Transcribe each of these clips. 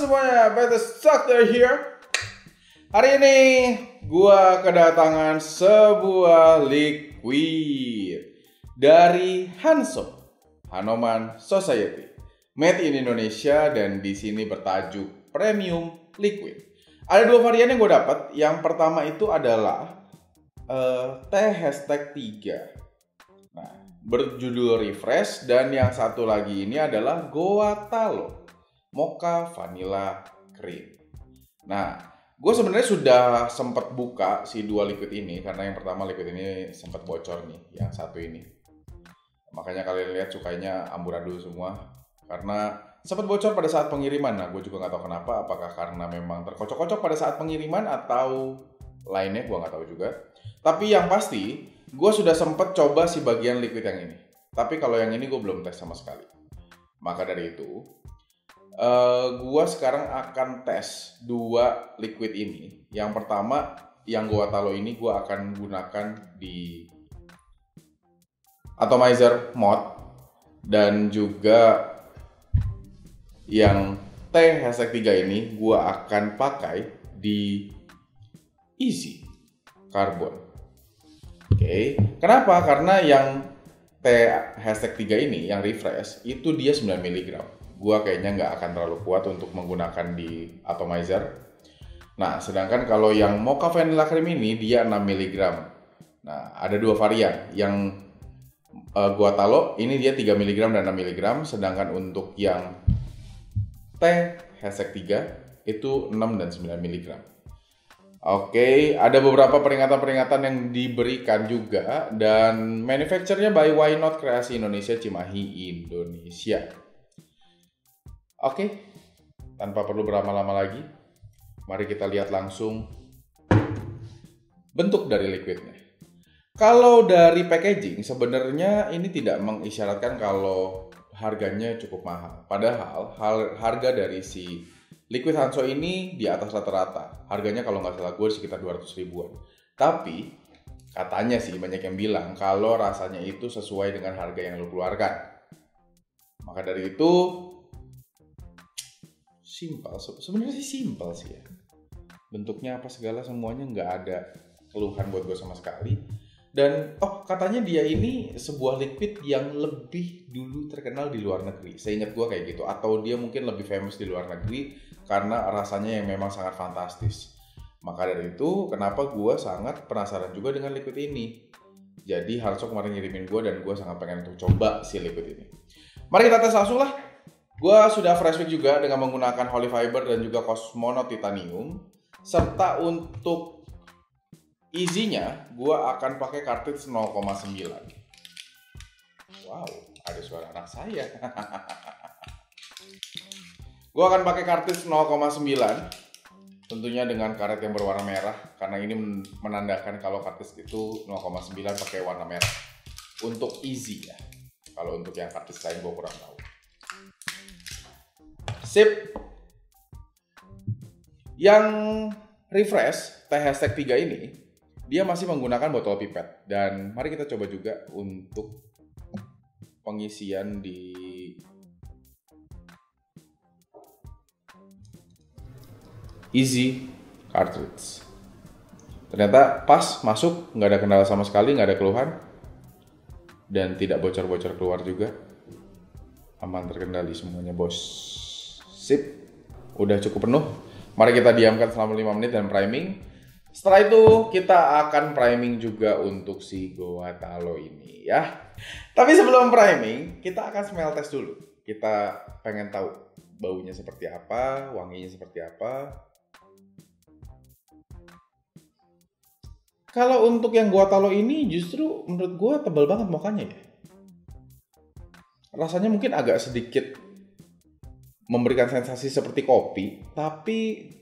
semuanya, Better Structure here. Hari ini gua kedatangan sebuah liquid dari Hanso, Hanoman Society, made in Indonesia, dan di sini bertajuk Premium Liquid. Ada dua varian yang gue dapat. Yang pertama itu adalah #3. Nah, berjudul Refresh, dan yang satu lagi ini adalah Goa Talo Mocha Vanilla Cream. Nah, gue sebenarnya sudah sempat buka si dua liquid ini karena yang pertama liquid ini sempat bocor nih, yang satu ini. Makanya kalian lihat cukainya amburadul semua karena sempat bocor pada saat pengiriman. Nah, gue juga nggak tahu kenapa, apakah karena memang terkocok-kocok pada saat pengiriman atau lainnya, gue nggak tahu juga. Tapi yang pasti, gue sudah sempat coba si bagian liquid yang ini. Tapi kalau yang ini gue belum tes sama sekali. Maka dari itu, gue sekarang akan tes dua liquid ini. Yang pertama, yang Goa Talo ini gue akan gunakan di atomizer mode, dan juga yang T#3 ini gue akan pakai di Easy Carbon. Oke. Kenapa? Karena yang T#3 ini, yang refresh, itu dia 9 mg. Gua kayaknya nggak akan terlalu kuat untuk menggunakan di atomizer. Nah, sedangkan kalau yang Mocha Vanilla Cream ini dia 6 mg. Nah, ada dua varian. Yang Goa Talo ini dia 3 mg dan 6 mg, sedangkan untuk yang T#3 itu 6 dan 9 mg. Oke, ada beberapa peringatan-peringatan yang diberikan juga, dan manufacturernya by Why Not Kreasi Indonesia, Cimahi, Indonesia. Oke, tanpa perlu berlama-lama lagi, mari kita lihat langsung bentuk dari liquidnya. Kalau dari packaging, sebenarnya ini tidak mengisyaratkan kalau harganya cukup mahal. Padahal harga dari si liquid Hanso ini di atas rata-rata. Harganya kalau nggak salah gue sekitar 200 ribuan. Tapi katanya sih banyak yang bilang kalau rasanya itu sesuai dengan harga yang lo keluarkan. Maka dari itu simpel, sebenarnya sih simpel sih ya. Bentuknya apa segala semuanya nggak ada keluhan buat gue sama sekali. Dan katanya dia ini sebuah liquid yang lebih dulu terkenal di luar negeri. Seingat gue kayak gitu. Atau dia mungkin lebih famous di luar negeri karena rasanya yang memang sangat fantastis. Maka dari itu kenapa gue sangat penasaran juga dengan liquid ini. Jadi Hanso kemarin ngirimin gue dan gue sangat pengen untuk coba si liquid ini. Mari kita tes langsung lah. Gue sudah fresh week juga dengan menggunakan Holy Fiber dan juga Cosmonaut Titanium. Serta untuk easy-nya, gue akan pakai cartridge 0,9. Wow, ada suara anak saya. Gue akan pakai cartridge 0,9. Tentunya dengan karet yang berwarna merah, karena ini menandakan kalau cartridge itu 0,9 pakai warna merah. Untuk easy ya. Kalau untuk yang cartridge lain gue kurang tahu. Sip. Yang refresh T#3 ini dia masih menggunakan botol pipet, dan mari kita coba juga untuk pengisian di easy cartridge. Ternyata pas masuk, nggak ada kendala sama sekali, nggak ada keluhan, dan tidak bocor-bocor keluar juga. Aman, terkendali semuanya bos. Sip, udah cukup penuh. Mari kita diamkan selama 5 menit dan priming. Setelah itu kita akan priming juga untuk si Goa Talo ini ya. Tapi sebelum priming, kita akan smell test dulu. Kita pengen tahu baunya seperti apa, wanginya seperti apa. Kalau untuk yang Goa Talo ini justru menurut gue tebal banget mokanya ya. Rasanya mungkin agak sedikit memberikan sensasi seperti kopi, tapi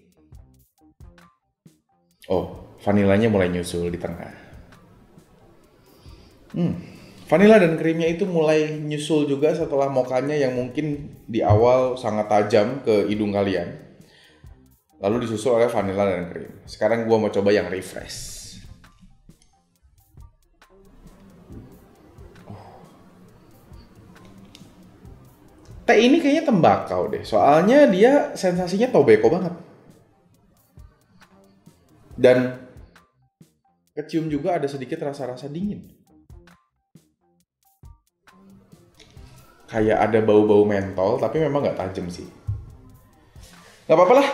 vanilanya mulai nyusul di tengah. Vanila dan krimnya itu mulai nyusul juga setelah mokanya yang mungkin di awal sangat tajam ke hidung kalian. Lalu disusul oleh vanila dan krim. Sekarang gua mau coba yang refresh. Teh ini kayaknya tembakau deh, soalnya dia sensasinya tobacco banget. Dan kecium juga ada sedikit rasa-rasa dingin. Kayak ada bau-bau mentol, tapi memang nggak tajam sih. Nggak apa-apa lah.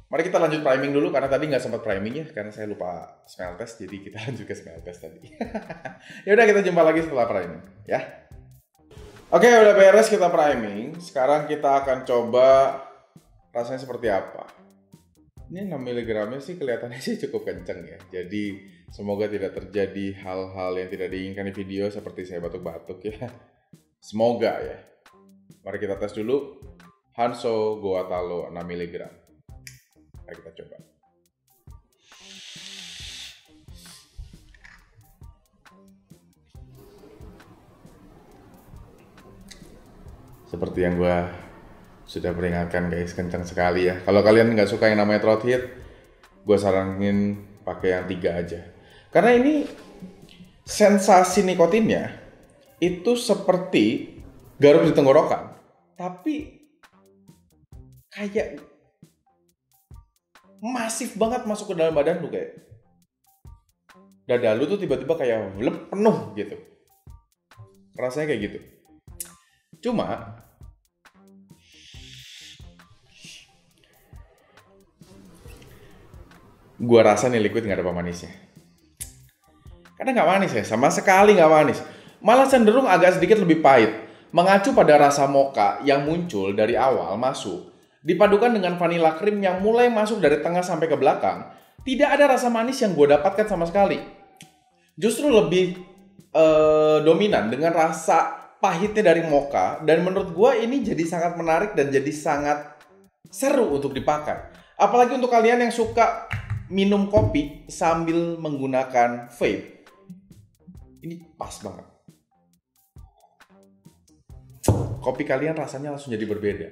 Mari kita lanjut priming dulu, karena tadi nggak sempat priming ya, karena saya lupa smell test, jadi kita lanjut ke smell test tadi. Ya udah, kita jumpa lagi setelah priming, ya. Oke, udah beres kita priming. Sekarang kita akan coba rasanya seperti apa. Ini 6 mg sih kelihatannya sih cukup kenceng ya. Jadi semoga tidak terjadi hal-hal yang tidak diinginkan di video seperti saya batuk-batuk ya. Semoga ya. Mari kita tes dulu. Hanso Goa Talo 6 mg. Mari kita coba. Seperti yang gue sudah peringatkan guys, kencang sekali ya. Kalau kalian nggak suka yang namanya throat hit, gue saranin pakai yang 3 aja. Karena ini sensasi nikotinnya itu seperti garam di tenggorokan, tapi kayak masif banget masuk ke dalam badan lu, kayak dada lu tuh tiba-tiba kayak penuh gitu. Rasanya kayak gitu. Cuma gua rasa nih liquid nggak ada pemanisnya. Karena nggak manis ya, sama sekali nggak manis. Malah cenderung agak sedikit lebih pahit. Mengacu pada rasa mocha yang muncul dari awal masuk, dipadukan dengan vanilla cream yang mulai masuk dari tengah sampai ke belakang, tidak ada rasa manis yang gue dapatkan sama sekali. Justru lebih dominan dengan rasa pahitnya dari mocha, dan menurut gue ini jadi sangat menarik dan jadi sangat seru untuk dipakai. Apalagi untuk kalian yang suka minum kopi sambil menggunakan vape. Ini pas banget. Kopi kalian rasanya langsung jadi berbeda.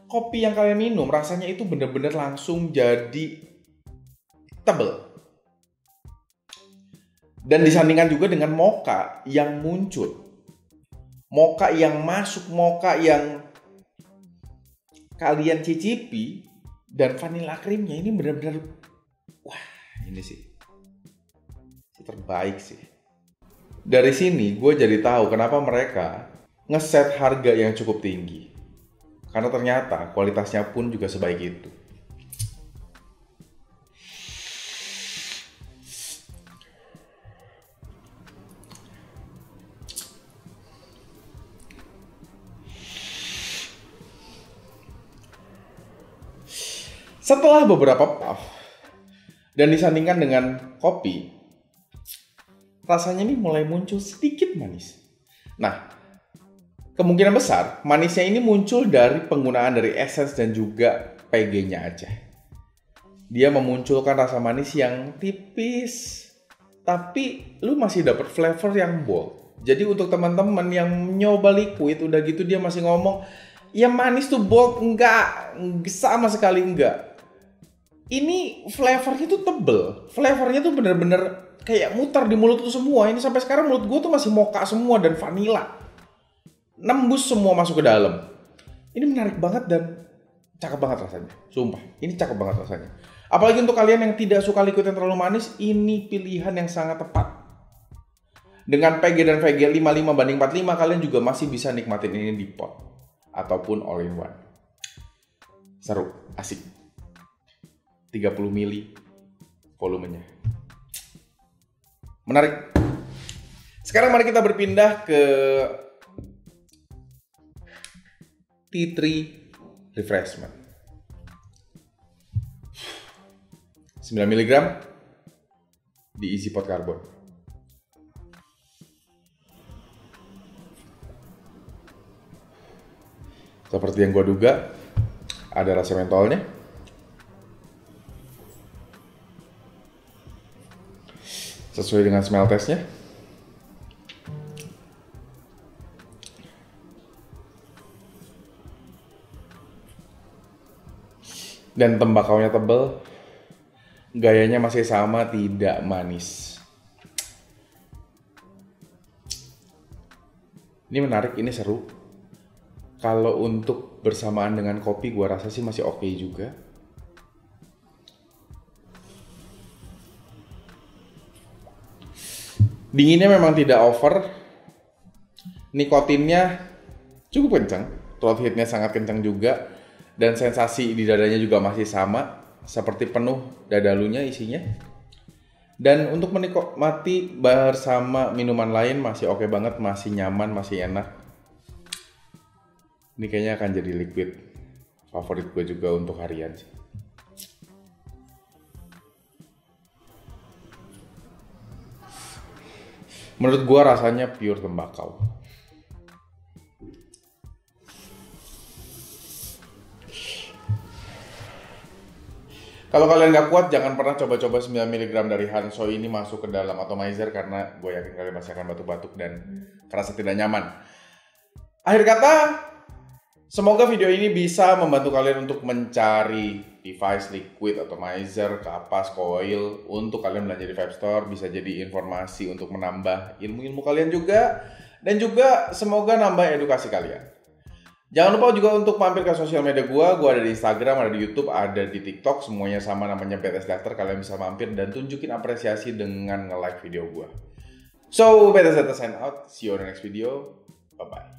Kopi yang kalian minum rasanya itu bener-bener langsung jadi tebel. Dan disandingkan juga dengan mocha yang muncul. Mocha yang masuk, mocha yang kalian cicipi, dan vanilla creamnya ini benar-benar, wah ini sih terbaik sih. Dari sini gue jadi tahu kenapa mereka ngeset harga yang cukup tinggi. Karena ternyata kualitasnya pun juga sebaik itu. Setelah beberapa puff dan disandingkan dengan kopi, rasanya ini mulai muncul sedikit manis. Nah, kemungkinan besar manisnya ini muncul dari penggunaan dari essence dan juga PG-nya aja. Dia memunculkan rasa manis yang tipis, tapi lu masih dapat flavor yang bold. Jadi untuk teman-teman yang nyoba liquid udah gitu dia masih ngomong, ya manis tuh bold, enggak, sama sekali enggak. Ini flavornya tuh tebel, flavornya tuh bener-bener kayak muter di mulut tuh semua. Ini sampai sekarang mulut gue tuh masih mocha semua dan vanilla. Nembus semua masuk ke dalam. Ini menarik banget dan cakep banget rasanya. Sumpah, ini cakep banget rasanya. Apalagi untuk kalian yang tidak suka liquid yang terlalu manis, ini pilihan yang sangat tepat. Dengan PG dan VG 55:45, kalian juga masih bisa nikmatin ini di pot ataupun all in one. Seru, asik. 30 mili volumenya. Menarik. Sekarang mari kita berpindah ke T3 Refreshment. 9 mg di Easy Pot Carbon. Seperti yang gue duga, ada rasa mentolnya. Sesuai dengan smell testnya. Dan tembakaunya tebal. Gayanya masih sama, tidak manis. Ini menarik, ini seru. Kalau untuk bersamaan dengan kopi, gua rasa sih masih oke juga. Dinginnya memang tidak over, nikotinnya cukup kencang, throat hit-nya sangat kencang juga, dan sensasi di dadanya juga masih sama, seperti penuh dadalunya isinya. Dan untuk menikmati bersama minuman lain masih oke banget, masih nyaman, masih enak. Ini kayaknya akan jadi liquid favorit gue juga untuk harian sih. Menurut gue rasanya pure tembakau. Kalau kalian gak kuat, jangan pernah coba-coba 9 mg dari Hanso ini masuk ke dalam atomizer, karena gue yakin kalian masih akan batuk-batuk dan kerasa tidak nyaman. Akhir kata, semoga video ini bisa membantu kalian untuk mencari device liquid atomizer, kapas, coil untuk kalian belanja di Vape Store. Bisa jadi informasi untuk menambah ilmu-ilmu kalian juga, dan juga semoga nambah edukasi kalian. Jangan lupa juga untuk mampir ke sosial media gua ada di Instagram, ada di YouTube, ada di TikTok, semuanya sama namanya BTS Dakter. Kalian bisa mampir dan tunjukin apresiasi dengan nge-like video gua. So, BTS Dakter sign out, see you on the next video, bye-bye.